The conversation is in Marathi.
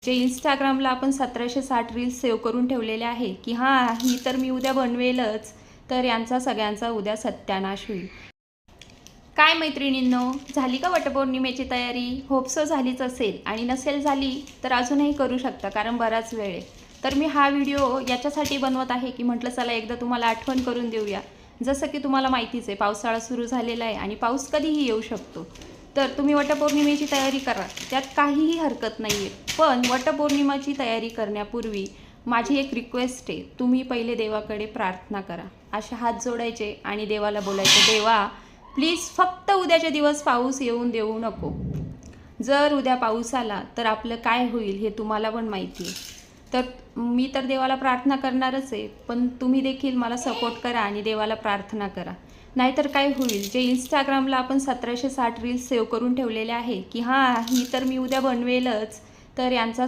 जे इंस्टाग्रामला आपण 1760 रील्स सेव्ह करून ठेवलेले आहे की हां ही तर मी उद्या बनवेलच, तर यांचा सगळ्यांचा उद्या सत्यानाश होईल. काय मैत्रिणींनो, झाली का वटपौर्णिमेची तयारी? होप सो झालीच असेल, आणि नसेल झाली तर अजूनही करू शकता, कारण बराच वेळ आहे. तर मी हा व्हिडिओ याच्यासाठी बनवत आहे की म्हटलं चला एकदा तुम्हाला आठवण करून देऊया. जसं की तुम्हाला माहितीच आहे, पावसाळा सुरू झालेला आहे आणि पाऊस कधीही येऊ शकतो. तर तुम्ही वटपौर्णिमेची तयारी करा, त्यात काहीही हरकत नाही आहे. पण वटपौर्णिमेची तयारी करण्यापूर्वी माझी एक रिक्वेस्ट आहे, तुम्ही पहिले देवाकडे प्रार्थना करा. असे हात जोडायचे आणि देवाला बोलायचं, देवा प्लीज फक्त उद्याचे दिवस पाऊस येऊन देऊ नको. जर उद्या पाऊस आला तर आपलं काय होईल हे तुम्हाला पण माहिती आहे. तर मी तर देवाला प्रार्थना करणारच आहे, पण तुम्ही देखील मला सपोर्ट करा आणि देवाला प्रार्थना करा. नाहीतर काय होईल, जे इंस्टाग्रामला आपण 1760 रील्स सेव्ह करून ठेवलेले आहे की हां ही तर मी उद्या बनवेलच, तर यांचा